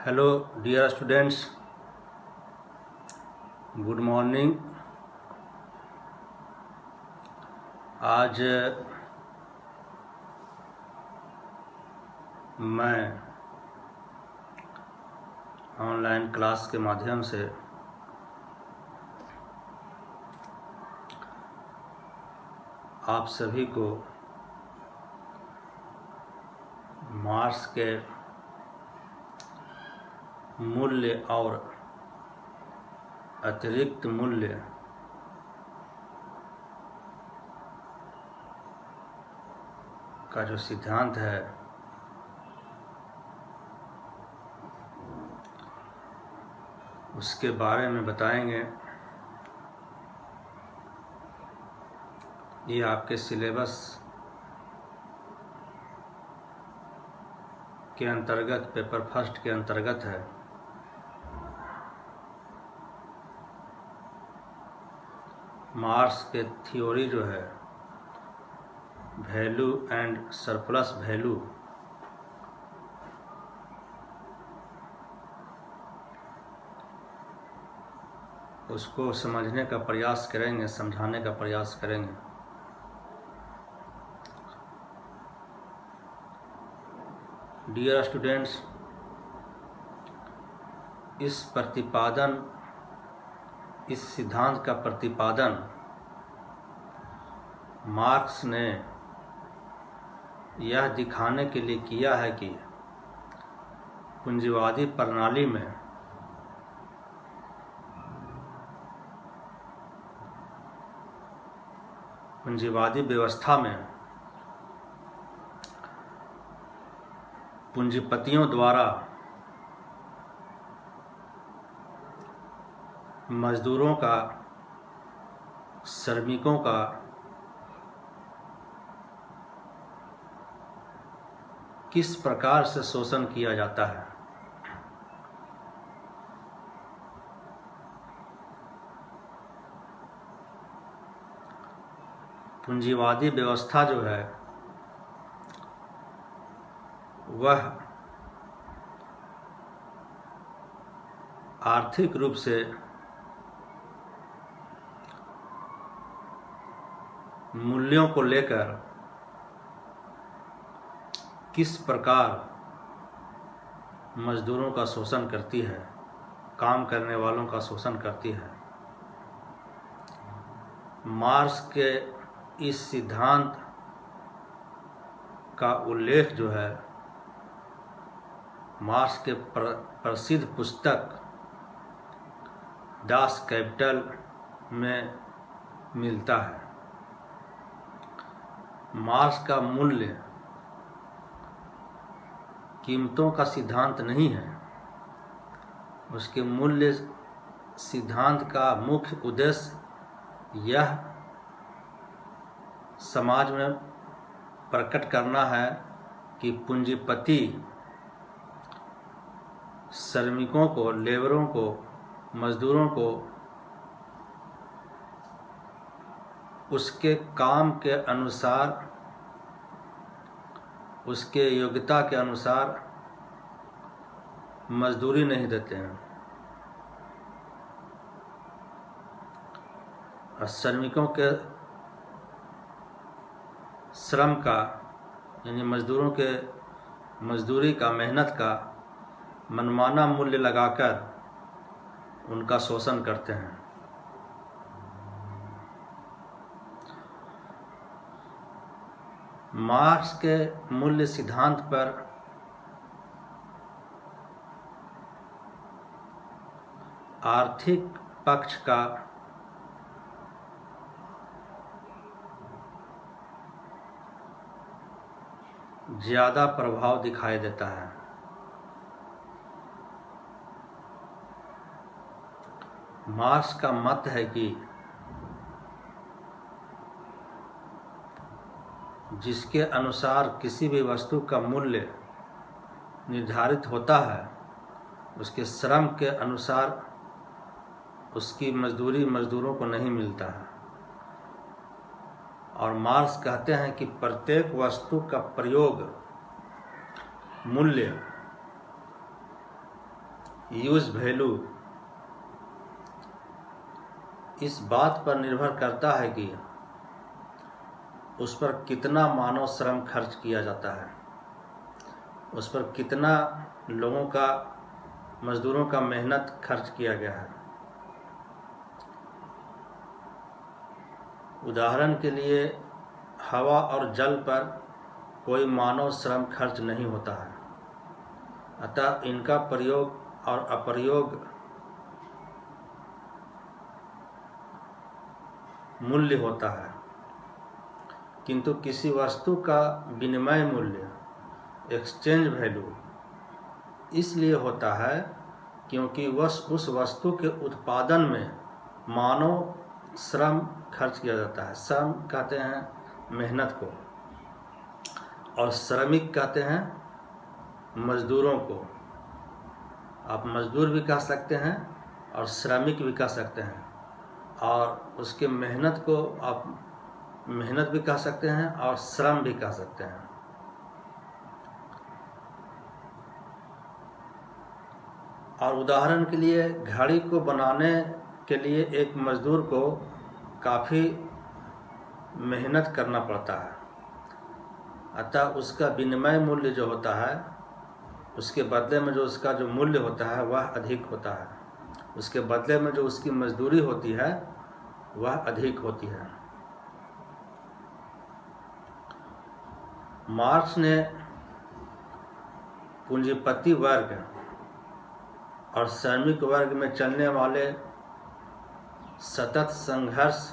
Hello dear students, good morning. आज मैं online class के माध्यम से आप सभी को मार्क्स के मूल्य और अतिरिक्त मूल्य का जो सिद्धांत है उसके बारे में बताएंगे। ये आपके सिलेबस के अंतर्गत, पेपर फर्स्ट के अंतर्गत है। मार्क्स के थ्योरी जो है वैल्यू एंड सरप्लस वैल्यू, उसको समझने का प्रयास करेंगे, समझाने का प्रयास करेंगे। डियर स्टूडेंट्स, इस सिद्धांत का प्रतिपादन मार्क्स ने यह दिखाने के लिए किया है कि पूंजीवादी प्रणाली में पूंजीवादी व्यवस्था में पूंजीपतियों द्वारा मजदूरों का, श्रमिकों का किस प्रकार से शोषण किया जाता है। पूंजीवादी व्यवस्था जो है वह आर्थिक रूप से मूल्यों को लेकर किस प्रकार मजदूरों का शोषण करती है, काम करने वालों का शोषण करती है। मार्क्स के इस सिद्धांत का उल्लेख जो है मार्क्स के प्रसिद्ध पुस्तक डास कैपिटल में मिलता है। मार्क्स का मूल्य कीमतों का सिद्धांत नहीं है। उसके मूल्य सिद्धांत का मुख्य उद्देश्य यह समाज में प्रकट करना है कि पूंजीपति श्रमिकों को, लेबरों को, मजदूरों को उसके काम के अनुसार, उसके योग्यता के अनुसार मजदूरी नहीं देते हैं। और श्रमिकों के श्रम का, यानी मजदूरों के मजदूरी का, मेहनत का मनमाना मूल्य लगाकर उनका शोषण करते हैं। मार्क्स के मूल्य सिद्धांत पर आर्थिक पक्ष का ज्यादा प्रभाव दिखाई देता है। मार्क्स का मत है कि जिसके अनुसार किसी भी वस्तु का मूल्य निर्धारित होता है, उसके श्रम के अनुसार उसकी मजदूरी मजदूरों को नहीं मिलता है। और मार्क्स कहते हैं कि प्रत्येक वस्तु का प्रयोग मूल्य यूज वैल्यू इस बात पर निर्भर करता है कि उस पर कितना मानव श्रम खर्च किया जाता है, उस पर कितना लोगों का, मजदूरों का मेहनत खर्च किया गया है। उदाहरण के लिए हवा और जल पर कोई मानव श्रम खर्च नहीं होता है, अतः इनका प्रयोग और अप्रयोग मूल्य होता है। किंतु किसी वस्तु का विनिमय मूल्य, एक्सचेंज वैल्यू, इसलिए होता है क्योंकि उस वस्तु के उत्पादन में मानव श्रम खर्च किया जाता है। श्रम कहते हैं मेहनत को, और श्रमिक कहते हैं मजदूरों को। आप मजदूर भी कह सकते हैं और श्रमिक भी कह सकते हैं, और उसके मेहनत को आप मेहनत भी कह सकते हैं और श्रम भी कह सकते हैं। और उदाहरण के लिए घड़ी को बनाने के लिए एक मजदूर को काफ़ी मेहनत करना पड़ता है, अतः उसका विनिमय मूल्य जो होता है, उसके बदले में जो उसका जो मूल्य होता है वह अधिक होता है, उसके बदले में जो उसकी मजदूरी होती है वह अधिक होती है। मार्क्स ने पूंजीपति वर्ग और श्रमिक वर्ग में चलने वाले सतत संघर्ष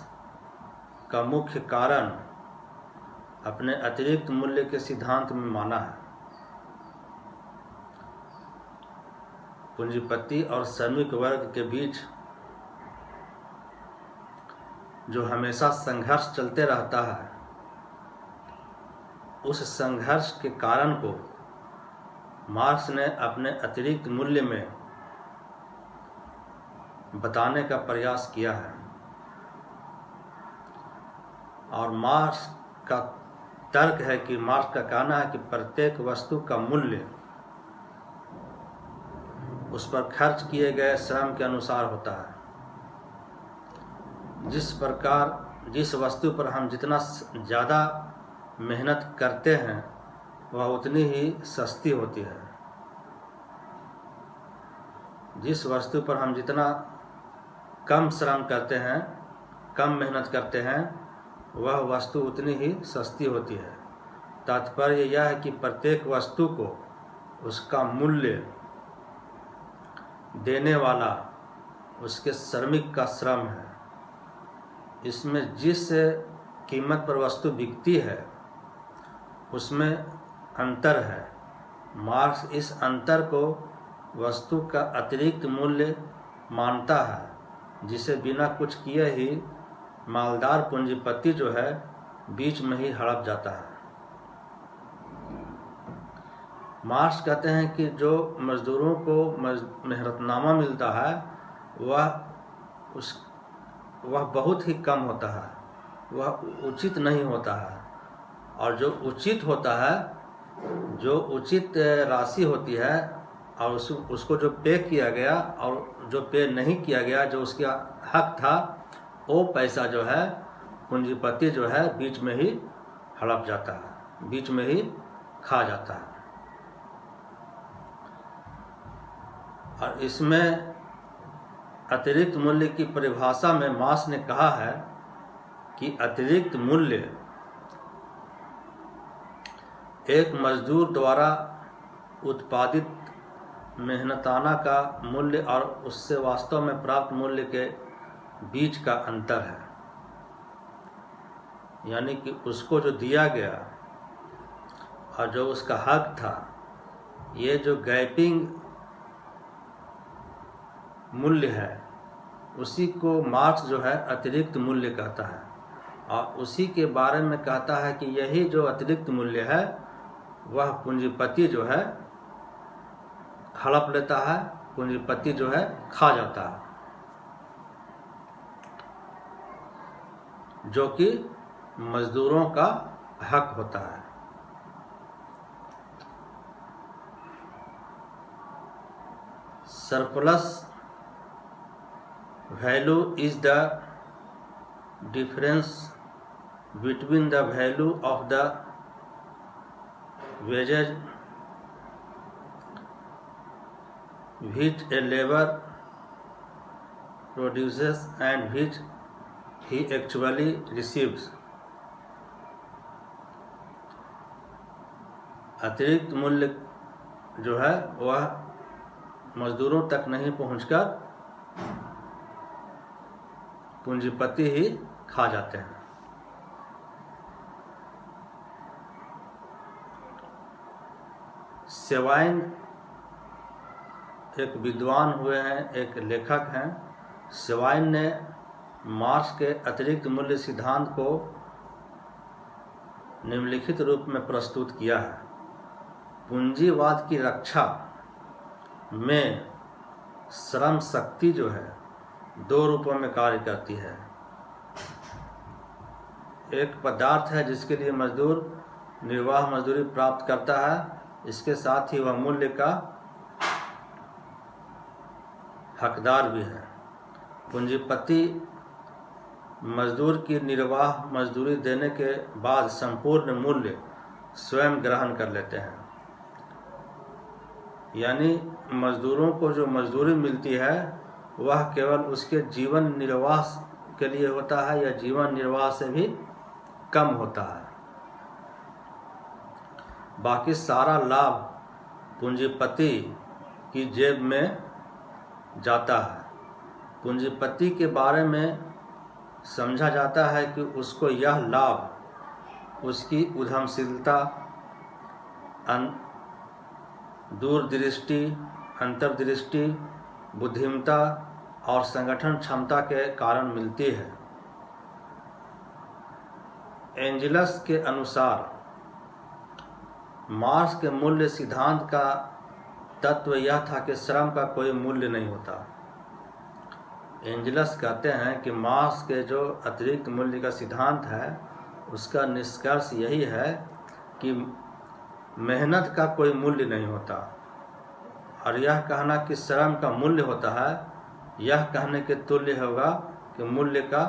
का मुख्य कारण अपने अतिरिक्त मूल्य के सिद्धांत में माना है। पूंजीपति और श्रमिक वर्ग के बीच जो हमेशा संघर्ष चलते रहता है, उस संघर्ष के कारण को मार्क्स ने अपने अतिरिक्त मूल्य में बताने का प्रयास किया है। और मार्क्स का तर्क है कि मार्क्स का कहना है कि प्रत्येक वस्तु का मूल्य उस पर खर्च किए गए श्रम के अनुसार होता है। जिस वस्तु पर हम जितना ज़्यादा मेहनत करते हैं वह उतनी ही सस्ती होती है। जिस वस्तु पर हम जितना कम श्रम करते हैं, कम मेहनत करते हैं, वह वस्तु उतनी ही सस्ती होती है। तात्पर्य यह है कि प्रत्येक वस्तु को उसका मूल्य देने वाला उसके श्रमिक का श्रम है। इसमें जिस कीमत पर वस्तु बिकती है उसमें अंतर है। मार्क्स इस अंतर को वस्तु का अतिरिक्त मूल्य मानता है, जिसे बिना कुछ किए ही मालदार पूंजीपति जो है बीच में ही हड़प जाता है। मार्क्स कहते हैं कि जो मजदूरों को मेहनतनामा मिलता है वह बहुत ही कम होता है, वह उचित नहीं होता है। और जो उचित होता है, जो उचित राशि होती है, और उसको जो पे किया गया और जो पे नहीं किया गया, जो उसका हक था, वो पैसा जो है पूंजीपति जो है बीच में ही हड़प जाता है, बीच में ही खा जाता है। और इसमें अतिरिक्त मूल्य की परिभाषा में मार्क्स ने कहा है कि अतिरिक्त मूल्य एक मजदूर द्वारा उत्पादित मेहनताना का मूल्य और उससे वास्तव में प्राप्त मूल्य के बीच का अंतर है। यानी कि उसको जो दिया गया और जो उसका हक था, ये जो गैपिंग मूल्य है, उसी को मार्क्स जो है अतिरिक्त मूल्य कहता है। और उसी के बारे में कहता है कि यही जो अतिरिक्त मूल्य है वह पूंजीपति जो है हड़प लेता है, पूंजीपति जो है खा जाता है, जो कि मजदूरों का हक होता है। surplus value is the difference between the value of the wages which a labor produces and which he actually receives। अतिरिक्त मूल्य जो है वह मजदूरों तक नहीं पहुंचकर पूंजीपति ही खा जाते हैं। सेवाइन एक विद्वान हुए हैं, एक लेखक हैं। सेवाइन ने मार्क्स के अतिरिक्त मूल्य सिद्धांत को निम्नलिखित रूप में प्रस्तुत किया है। पूंजीवाद की रक्षा में श्रम शक्ति जो है दो रूपों में कार्य करती है। एक पदार्थ है जिसके लिए मजदूर निर्वाह मजदूरी प्राप्त करता है, इसके साथ ही वह मूल्य का हकदार भी है। पूंजीपति मजदूर की निर्वाह मजदूरी देने के बाद संपूर्ण मूल्य स्वयं ग्रहण कर लेते हैं। यानी मजदूरों को जो मजदूरी मिलती है वह केवल उसके जीवन निर्वाह के लिए होता है या जीवन निर्वाह से भी कम होता है। बाकी सारा लाभ पूंजीपति की जेब में जाता है। पूंजीपति के बारे में समझा जाता है कि उसको यह लाभ उसकी उद्यमशीलता, दूरदृष्टि, अंतर्दृष्टि, बुद्धिमत्ता और संगठन क्षमता के कारण मिलती है। एंजलस के अनुसार मार्क्स के मूल्य सिद्धांत का तत्व यह था कि श्रम का कोई मूल्य नहीं होता। एंजलस कहते हैं कि मार्क्स के जो अतिरिक्त मूल्य का सिद्धांत है उसका निष्कर्ष यही है कि मेहनत का कोई मूल्य नहीं होता, और यह कहना कि श्रम का मूल्य होता है यह कहने के तुल्य होगा कि मूल्य का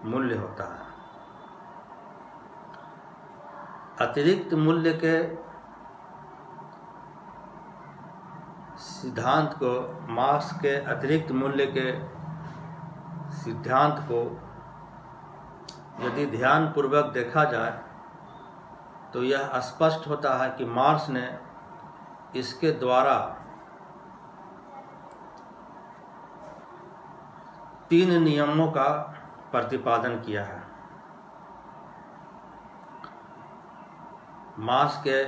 मूल्य होता है। अतिरिक्त मूल्य के सिद्धांत को, मार्क्स के अतिरिक्त मूल्य के सिद्धांत को यदि ध्यानपूर्वक देखा जाए तो यह स्पष्ट होता है कि मार्क्स ने इसके द्वारा 3 नियमों का प्रतिपादन किया है। मार्क्स के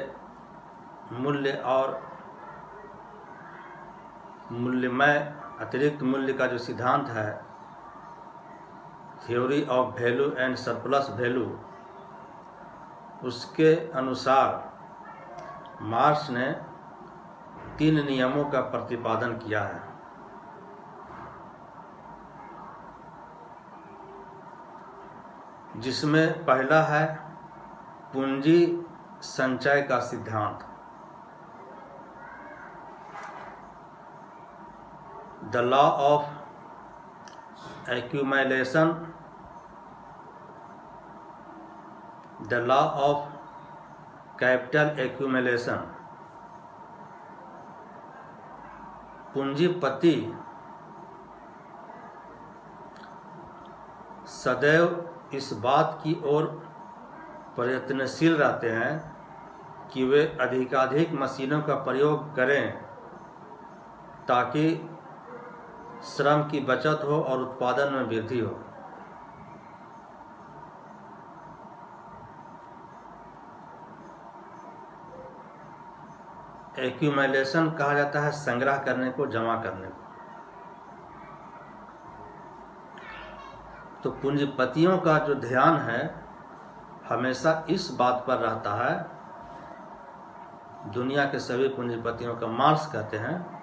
मूल्य और मूल्यमय अतिरिक्त मूल्य का जो सिद्धांत है, theory of value and surplus value, उसके अनुसार मार्क्स ने 3 नियमों का प्रतिपादन किया है। जिसमें पहला है पूंजी संचय का सिद्धांत। The law of accumulation, the law of capital accumulation. पूंजीपति सदैव इस बात की ओर प्रयत्नशील रहते हैं कि वे अधिकाधिक मशीनों का प्रयोग करें ताकि श्रम की बचत हो और उत्पादन में वृद्धि हो। एक्यूमुलेशन कहा जाता है संग्रह करने को, जमा करने को। तो पूंजीपतियों का जो ध्यान है हमेशा इस बात पर रहता है, दुनिया के सभी पूंजीपतियों का, मार्क्स कहते हैं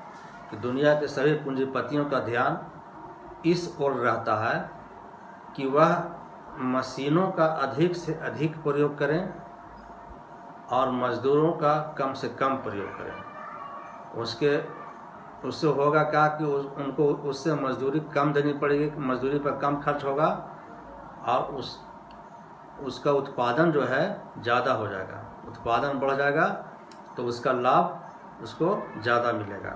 कि दुनिया के सभी पूंजीपतियों का ध्यान इस ओर रहता है कि वह मशीनों का अधिक से अधिक प्रयोग करें और मजदूरों का कम से कम प्रयोग करें। उसके उससे होगा क्या कि उनको उससे मजदूरी कम देनी पड़ेगी, मजदूरी पर कम खर्च होगा और उसका उत्पादन जो है ज़्यादा हो जाएगा, उत्पादन बढ़ जाएगा तो उसका लाभ उसको ज़्यादा मिलेगा।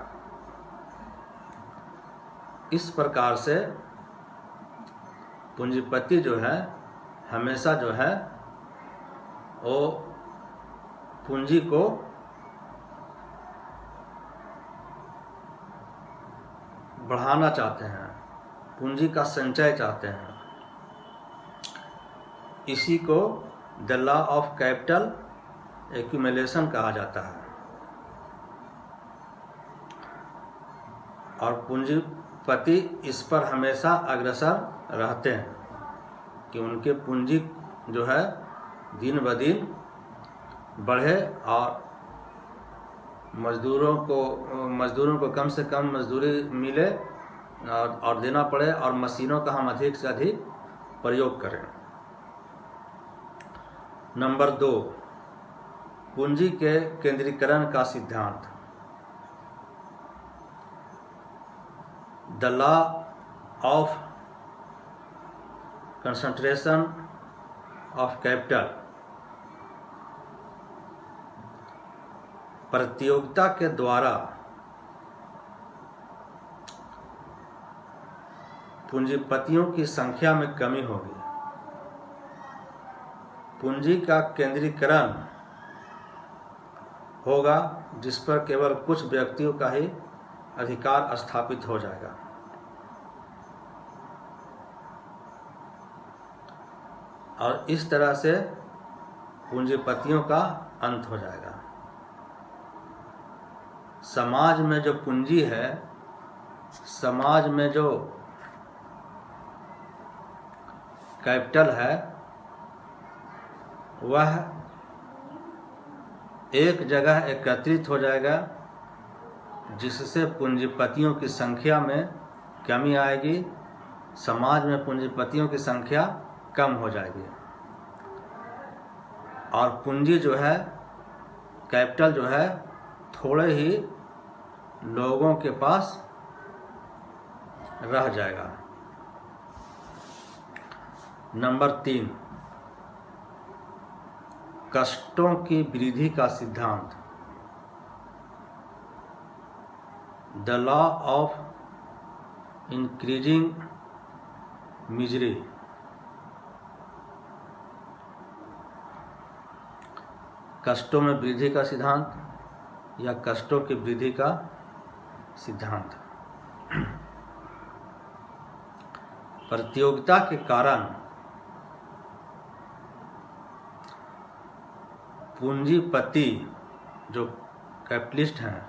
इस प्रकार से पूंजीपति जो है हमेशा जो है वो पूंजी को बढ़ाना चाहते हैं, पूंजी का संचय चाहते हैं। इसी को the law of capital accumulation कहा जाता है। और पूंजीपति इस पर हमेशा अग्रसर रहते हैं कि उनके पूंजी जो है दिन ब दिन बढ़े और मजदूरों को कम से कम मजदूरी मिले और देना पड़े और मशीनों का हम अधिक से अधिक प्रयोग करें। नंबर 2, पूंजी के केंद्रीकरण का सिद्धांत। The law of concentration of capital. प्रतियोगिता के द्वारा पूंजीपतियों की संख्या में कमी होगी। पूंजी का केंद्रीकरण होगा जिस पर केवल कुछ व्यक्तियों का ही अधिकार स्थापित हो जाएगा। और इस तरह से पूंजीपतियों का अंत हो जाएगा। समाज में जो पूंजी है, समाज में जो कैपिटल है, वह एक जगह एकत्रित हो जाएगा जिससे पूंजीपतियों की संख्या में कमी आएगी, समाज में पूंजीपतियों की संख्या कम हो जाएगी और पूंजी जो है, कैपिटल जो है, थोड़े ही लोगों के पास रह जाएगा। नंबर 3, कष्टों की वृद्धि का सिद्धांत। The law of increasing misery. कष्टों में वृद्धि का सिद्धांत या कष्टों की वृद्धि का सिद्धांत। प्रतियोगिता के कारण पूंजीपति जो कैपिटलिस्ट हैं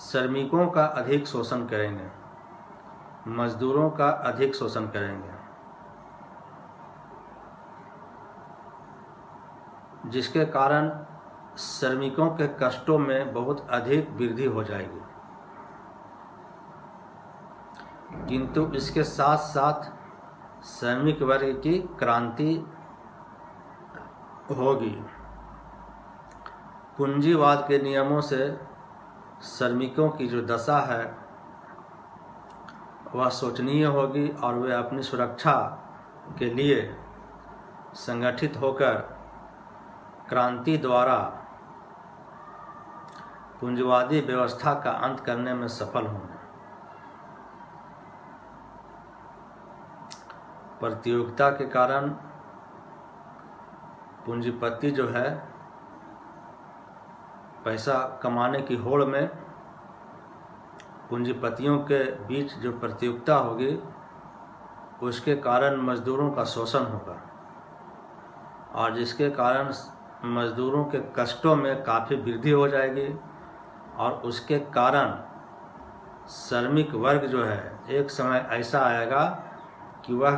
श्रमिकों का अधिक शोषण करेंगे, मजदूरों का अधिक शोषण करेंगे, जिसके कारण श्रमिकों के कष्टों में बहुत अधिक वृद्धि हो जाएगी। किंतु इसके साथ साथ श्रमिक वर्ग की क्रांति होगी। पूंजीवाद के नियमों से श्रमिकों की जो दशा है वह शोचनीय होगी और वे अपनी सुरक्षा के लिए संगठित होकर क्रांति द्वारा पूंजीवादी व्यवस्था का अंत करने में सफल होंगे। प्रतियोगिता के कारण पूंजीपति जो है पैसा कमाने की होड़ में पूंजीपतियों के बीच जो प्रतियोगिता होगी उसके कारण मजदूरों का शोषण होगा और जिसके कारण मजदूरों के कष्टों में काफ़ी वृद्धि हो जाएगी और उसके कारण श्रमिक वर्ग जो है एक समय ऐसा आएगा कि वह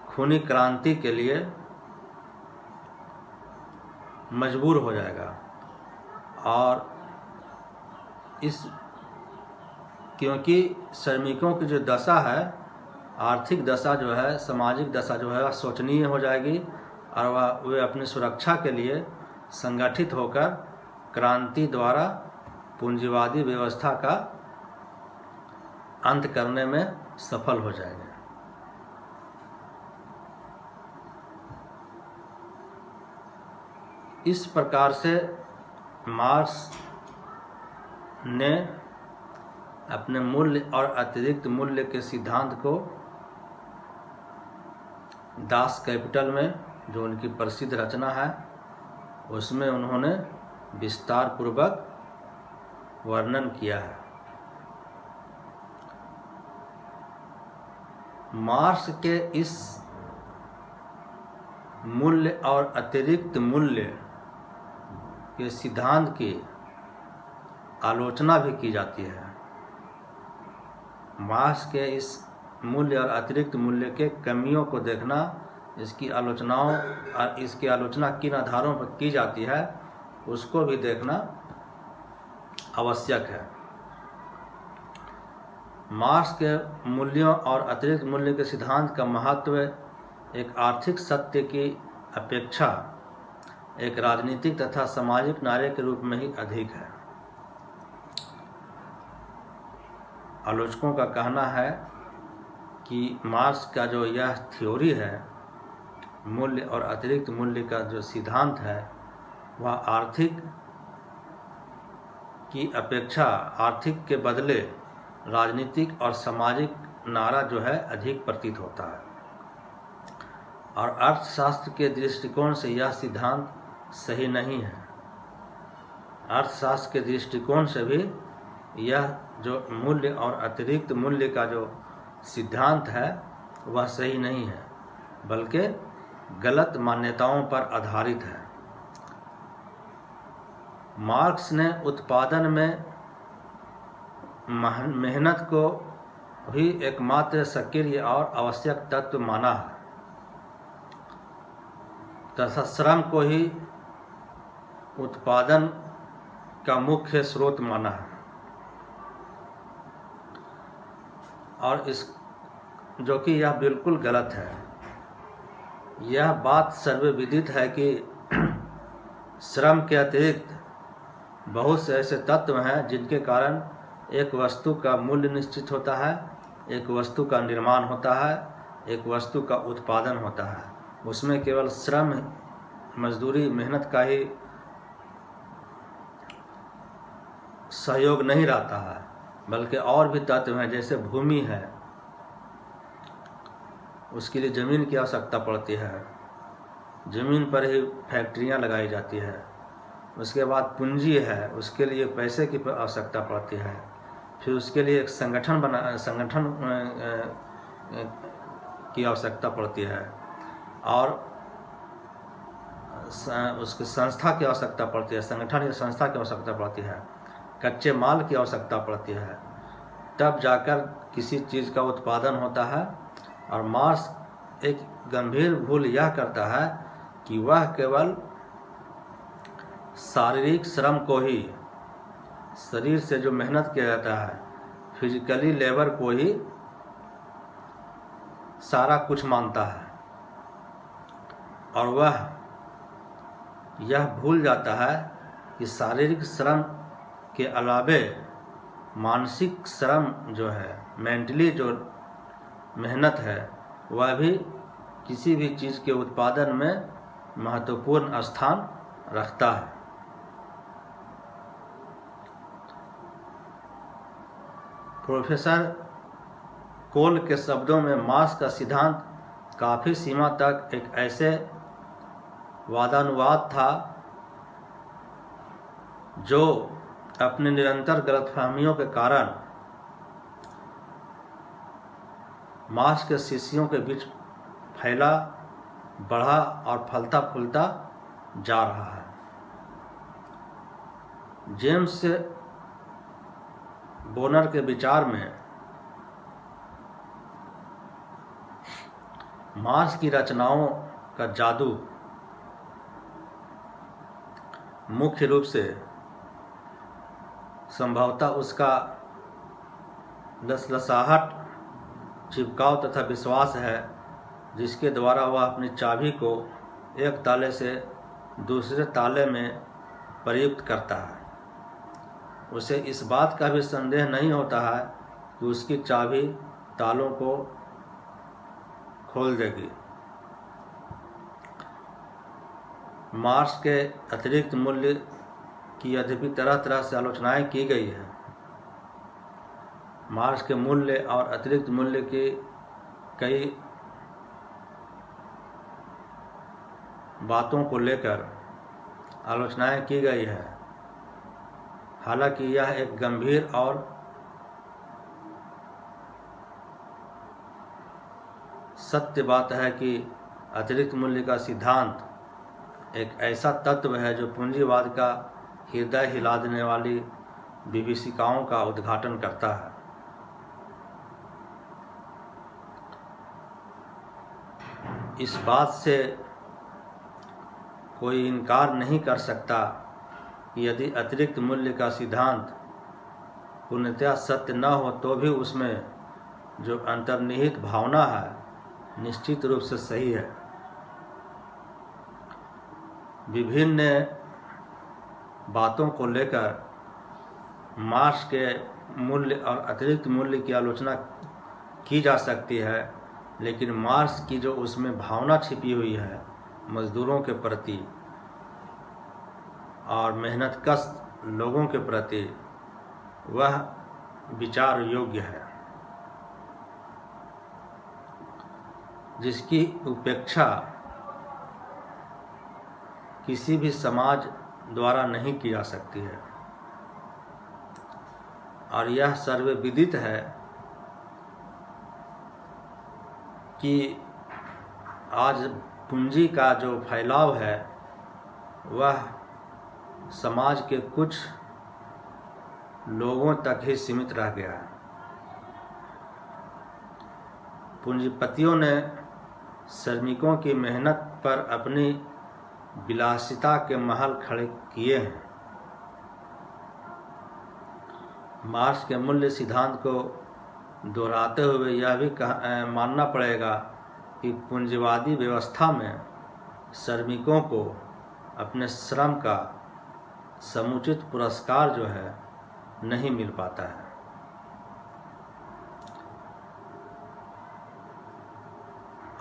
खूनी क्रांति के लिए मजबूर हो जाएगा। और क्योंकि श्रमिकों की जो दशा है, आर्थिक दशा जो है, सामाजिक दशा जो है वह शोचनीय हो जाएगी और वे अपनी सुरक्षा के लिए संगठित होकर क्रांति द्वारा पूंजीवादी व्यवस्था का अंत करने में सफल हो जाएंगे। इस प्रकार से मार्क्स ने अपने मूल्य और अतिरिक्त मूल्य के सिद्धांत को दास कैपिटल में, जो उनकी प्रसिद्ध रचना है, उसमें उन्होंने विस्तार पूर्वक वर्णन किया है। मार्क्स के इस मूल्य और अतिरिक्त मूल्य के सिद्धांत की आलोचना भी की जाती है। मार्क्स के इस मूल्य और अतिरिक्त मूल्य के कमियों को देखना, इसकी आलोचनाओं और इसकी आलोचना किन आधारों पर की जाती है उसको भी देखना आवश्यक है। मार्क्स के मूल्यों और अतिरिक्त मूल्य के सिद्धांत का महत्व एक आर्थिक सत्य की अपेक्षा एक राजनीतिक तथा सामाजिक नारे के रूप में ही अधिक है। आलोचकों का कहना है कि मार्क्स का जो यह थ्योरी है, मूल्य और अतिरिक्त मूल्य का जो सिद्धांत है, वह आर्थिक की अपेक्षा आर्थिक के बदले राजनीतिक और सामाजिक नारा जो है अधिक प्रतीत होता है। और अर्थशास्त्र के दृष्टिकोण से यह सिद्धांत सही नहीं है। अर्थशास्त्र के दृष्टिकोण से भी यह जो मूल्य और अतिरिक्त मूल्य का जो सिद्धांत है वह सही नहीं है, बल्कि गलत मान्यताओं पर आधारित है। मार्क्स ने उत्पादन में मेहनत को ही एकमात्र सक्रिय और आवश्यक तत्व माना है तथा श्रम को ही उत्पादन का मुख्य स्रोत माना है। और इस जो कि यह बिल्कुल गलत है। यह बात सर्वविदित है कि श्रम के अतिरिक्त बहुत से ऐसे तत्व हैं जिनके कारण एक वस्तु का मूल्य निश्चित होता है, एक वस्तु का निर्माण होता है, एक वस्तु का उत्पादन होता है। उसमें केवल श्रम, मजदूरी, मेहनत का ही सहयोग नहीं रहता है, बल्कि और भी तत्व हैं। जैसे भूमि है, उसके लिए ज़मीन की आवश्यकता पड़ती है, ज़मीन पर ही फैक्ट्रियां लगाई जाती है। उसके बाद पूंजी है, उसके लिए पैसे की आवश्यकता पड़ती है। फिर उसके लिए एक संगठन की आवश्यकता पड़ती है और उसकी संस्था की आवश्यकता पड़ती है, संगठन या संस्था की आवश्यकता पड़ती है, कच्चे माल की आवश्यकता पड़ती है, तब जाकर किसी चीज़ का उत्पादन होता है। और मार्क्स एक गंभीर भूल यह करता है कि वह केवल शारीरिक श्रम को ही, शरीर से जो मेहनत किया जाता है, फिजिकली लेबर को ही सारा कुछ मानता है। और वह यह भूल जाता है कि शारीरिक श्रम के अलावे मानसिक श्रम जो है, मेंटली जो मेहनत है, वह भी किसी भी चीज़ के उत्पादन में महत्वपूर्ण स्थान रखता है। प्रोफेसर कोल के शब्दों में मार्क्स का सिद्धांत काफ़ी सीमा तक एक ऐसे वादानुवाद था जो अपने निरंतर गलतफहमियों के कारण मार्क्स के शिष्यों के बीच फैला, बढ़ा और फलता फूलता जा रहा है। जेम्स बोनर के विचार में मार्क्स की रचनाओं का जादू मुख्य रूप से संभवतः उसका लसलसाहट, चिपकाव तथा विश्वास है, जिसके द्वारा वह अपनी चाबी को एक ताले से दूसरे ताले में प्रयुक्त करता है। उसे इस बात का भी संदेह नहीं होता है कि उसकी चाबी तालों को खोल देगी। मार्क्स के अतिरिक्त मूल्य की यद्यपि तरह तरह से आलोचनाएं की गई है। मार्क्स के मूल्य और अतिरिक्त मूल्य की कई बातों को लेकर आलोचनाएं की गई है। हालांकि यह एक गंभीर और सत्य बात है कि अतिरिक्त मूल्य का सिद्धांत एक ऐसा तत्व है जो पूंजीवाद का हृदय हिला देने वाली विभीषिकाओं का उद्घाटन करता है। इस बात से कोई इनकार नहीं कर सकता कि यदि अतिरिक्त मूल्य का सिद्धांत पूर्णतया सत्य न हो तो भी उसमें जो अंतर्निहित भावना है निश्चित रूप से सही है। विभिन्न बातों को लेकर मार्क्स के मूल्य और अतिरिक्त मूल्य की आलोचना की जा सकती है, लेकिन मार्क्स की जो उसमें भावना छिपी हुई है मजदूरों के प्रति और मेहनतकश लोगों के प्रति, वह विचार योग्य है, जिसकी उपेक्षा किसी भी समाज द्वारा नहीं की जा सकती है। और यह सर्वविदित है कि आज पूंजी का जो फैलाव है वह समाज के कुछ लोगों तक ही सीमित रह गया है। पूंजीपतियों ने श्रमिकों की मेहनत पर अपनी विलासिता के महल खड़े किए हैं। मार्क्स के मूल्य सिद्धांत को दोहराते हुए यह भी मानना पड़ेगा कि पूंजीवादी व्यवस्था में श्रमिकों को अपने श्रम का समुचित पुरस्कार जो है नहीं मिल पाता है।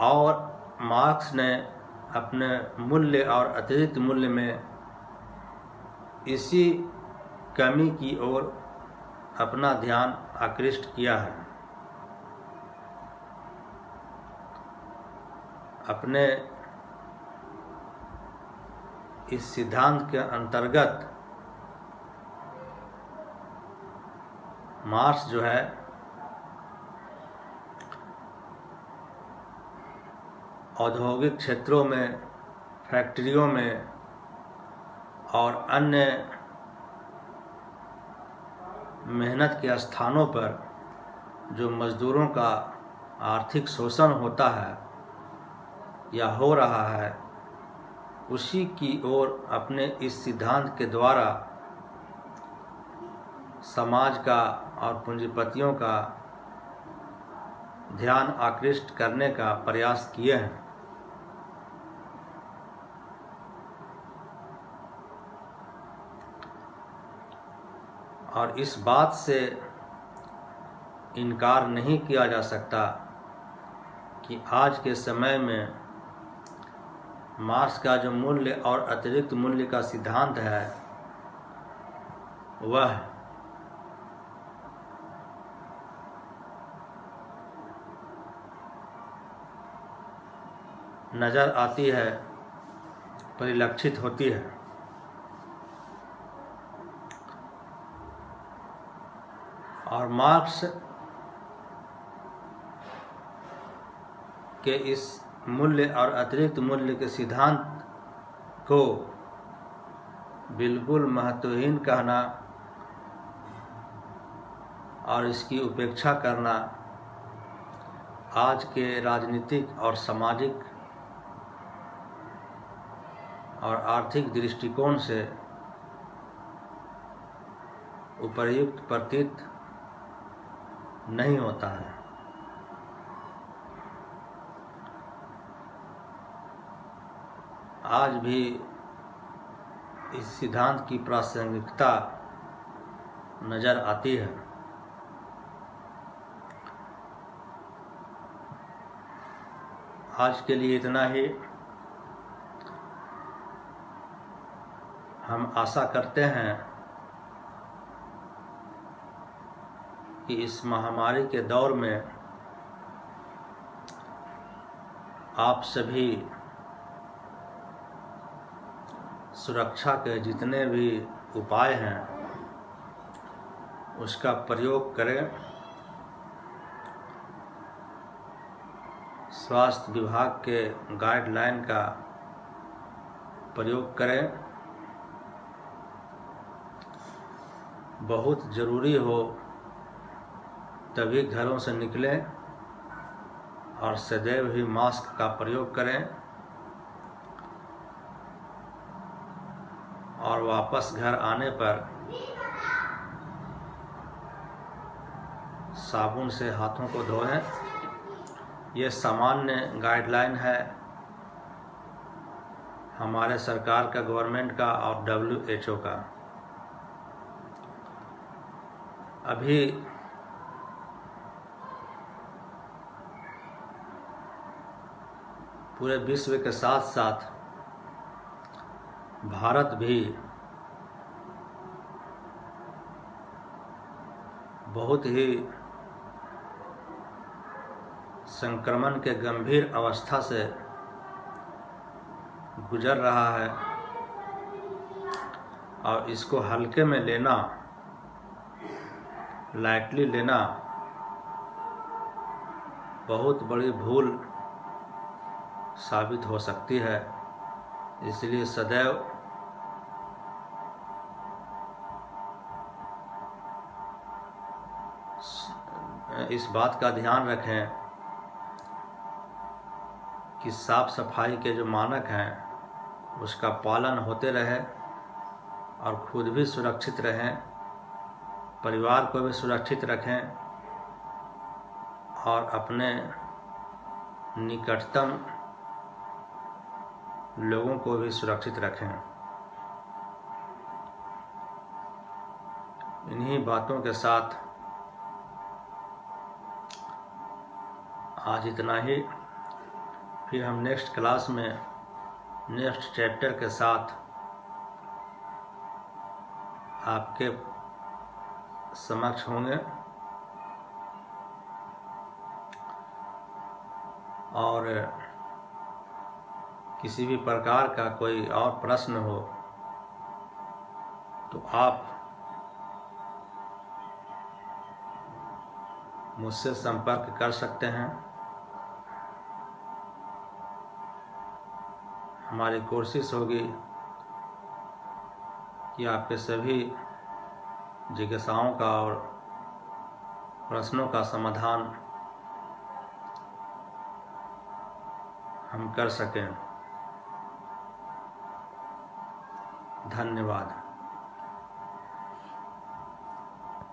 और मार्क्स ने अपने मूल्य और अतिरिक्त मूल्य में इसी कमी की ओर अपना ध्यान आकृष्ट किया है। अपने इस सिद्धांत के अंतर्गत मार्क्स जो है औद्योगिक क्षेत्रों में, फैक्ट्रियों में और अन्य मेहनत के स्थानों पर जो मजदूरों का आर्थिक शोषण होता है या हो रहा है, उसी की ओर अपने इस सिद्धांत के द्वारा समाज का और पूंजीपतियों का ध्यान आकृष्ट करने का प्रयास किए हैं। और इस बात से इनकार नहीं किया जा सकता कि आज के समय में मार्क्स का जो मूल्य और अतिरिक्त मूल्य का सिद्धांत है वह नज़र आती है, परिलक्षित होती है। और मार्क्स के इस मूल्य और अतिरिक्त मूल्य के सिद्धांत को बिल्कुल महत्वहीन कहना और इसकी उपेक्षा करना आज के राजनीतिक और सामाजिक और आर्थिक दृष्टिकोण से उपयुक्त प्रतीत नहीं होता है। आज भी इस सिद्धांत की प्रासंगिकता नज़र आती है। आज के लिए इतना ही। हम आशा करते हैं कि इस महामारी के दौर में आप सभी सुरक्षा के जितने भी उपाय हैं उसका प्रयोग करें। स्वास्थ्य विभाग के गाइडलाइन का प्रयोग करें। बहुत ज़रूरी हो तभी घरों से निकलें और सदैव ही मास्क का प्रयोग करें और वापस घर आने पर साबुन से हाथों को धोएं। ये सामान्य गाइडलाइन है हमारे सरकार का, गवर्नमेंट का और WHO का। अभी पूरे विश्व के साथ साथ भारत भी बहुत ही संक्रमण के गंभीर अवस्था से गुजर रहा है और इसको हल्के में लेना, लाइटली लेना बहुत बड़ी भूल साबित हो सकती है। इसलिए सदैव इस बात का ध्यान रखें कि साफ सफाई के जो मानक हैं उसका पालन होते रहे और खुद भी सुरक्षित रहें, परिवार को भी सुरक्षित रखें और अपने निकटतम लोगों को भी सुरक्षित रखें। इन्हीं बातों के साथ आज इतना ही। फिर हम नेक्स्ट क्लास में नेक्स्ट चैप्टर के साथ आपके समक्ष होंगे और किसी भी प्रकार का कोई और प्रश्न हो तो आप मुझसे संपर्क कर सकते हैं। हमारी कोशिश होगी कि आपके सभी जिज्ञासाओं का और प्रश्नों का समाधान हम कर सकें। धन्यवाद।